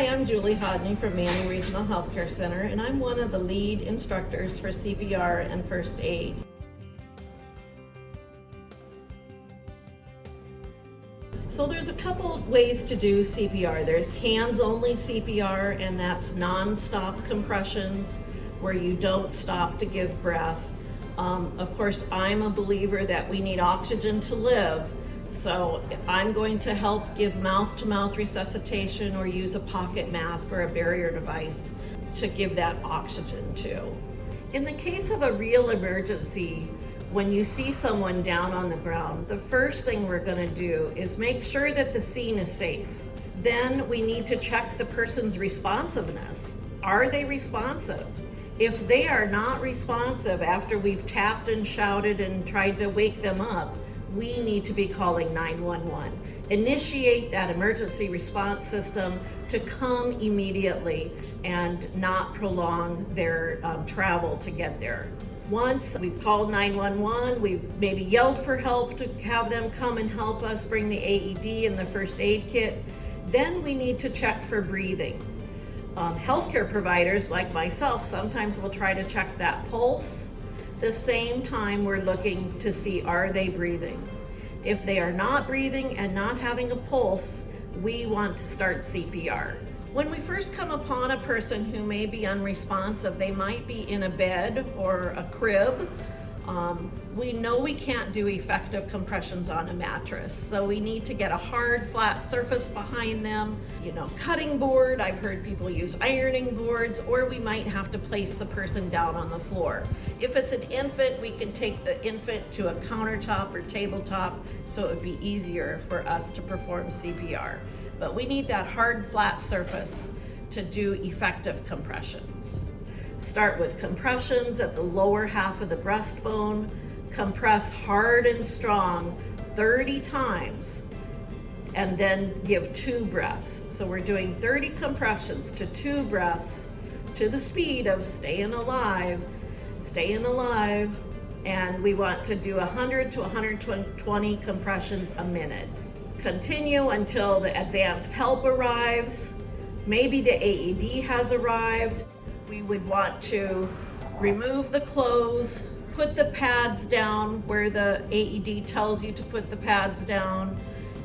Hi, I'm Julie Hodne from Manning Regional Healthcare Center, and I'm one of the lead instructors for CPR and first aid. So there's a couple ways to do CPR. There's hands-only CPR, and that's non-stop compressions where you don't stop to give breath. Of course, I'm a believer that we need oxygen to live, so I'm going to help give mouth-to-mouth resuscitation or use a pocket mask or a barrier device to give that oxygen to. In the case of a real emergency, when you see someone down on the ground, the first thing we're going to do is make sure that the scene is safe. Then we need to check the person's responsiveness. Are they responsive? If they are not responsive after we've tapped and shouted and tried to wake them up, we need to be calling 911. Initiate that emergency response system to come immediately and not prolong their travel to get there. Once we've called 911, we've maybe yelled for help to have them come and help us bring the AED and the first aid kit, then we need to check for breathing. Healthcare providers like myself sometimes will try to check that pulse. The same time we're looking to see, are they breathing? If they are not breathing and not having a pulse, we want to start CPR. When we first come upon a person who may be unresponsive, they might be in a bed or a crib. We know we can't do effective compressions on a mattress, so we need to get a hard, flat surface behind them. Cutting board, I've heard people use ironing boards, or we might have to place the person down on the floor. If it's an infant, we can take the infant to a countertop or tabletop, so it would be easier for us to perform CPR. But we need that hard, flat surface to do effective compressions. Start with compressions at the lower half of the breastbone. Compress hard and strong 30 times, and then give 2 breaths. So we're doing 30 compressions to 2 breaths to the speed of staying alive, and we want to do 100 to 120 compressions a minute. Continue until the advanced help arrives. Maybe the AED has arrived. We would want to remove the clothes, put the pads down where the AED tells you to put the pads down,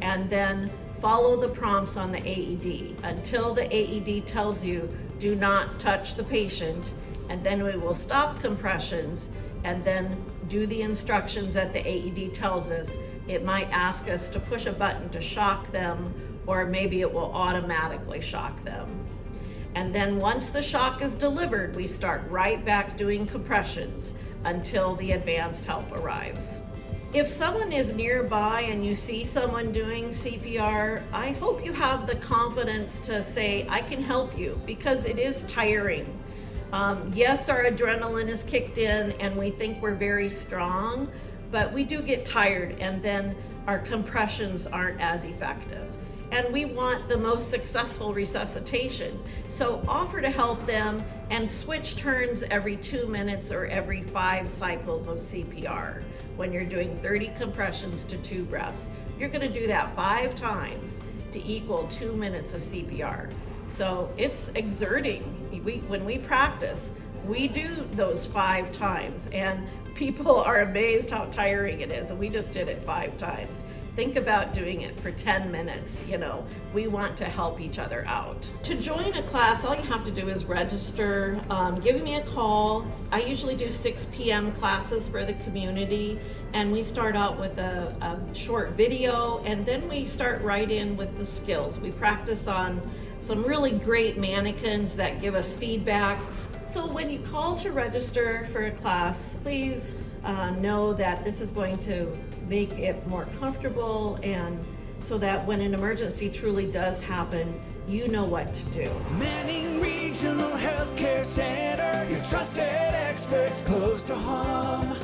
and then follow the prompts on the AED until the AED tells you do not touch the patient, and then we will stop compressions and then do the instructions that the AED tells us. It might ask us to push a button to shock them, or maybe it will automatically shock them. And then once the shock is delivered, we start right back doing compressions until the advanced help arrives. If someone is nearby and you see someone doing CPR, I hope you have the confidence to say, I can help you, because it is tiring. Yes, our adrenaline is kicked in and we think we're very strong, but we do get tired, and then our compressions aren't as effective. And we want the most successful resuscitation. So offer to help them and switch turns every 2 minutes or every 5 cycles of CPR. When you're doing 30 compressions to 2 breaths, you're gonna do that 5 times to equal 2 minutes of CPR. So it's exerting. When we practice, we do those 5 times, and people are amazed how tiring it is, and we just did it 5 times. Think about doing it for 10 minutes. We want to help each other out. To join a class, all you have to do is register, give me a call. I usually do 6 p.m. classes for the community, and we start out with a short video, and then we start right in with the skills. We practice on some really great mannequins that give us feedback. So when you call to register for a class, please know that this is going to make it more comfortable, and so that when an emergency truly does happen, you know what to do. Manning Regional Healthcare Center, your trusted experts close to home.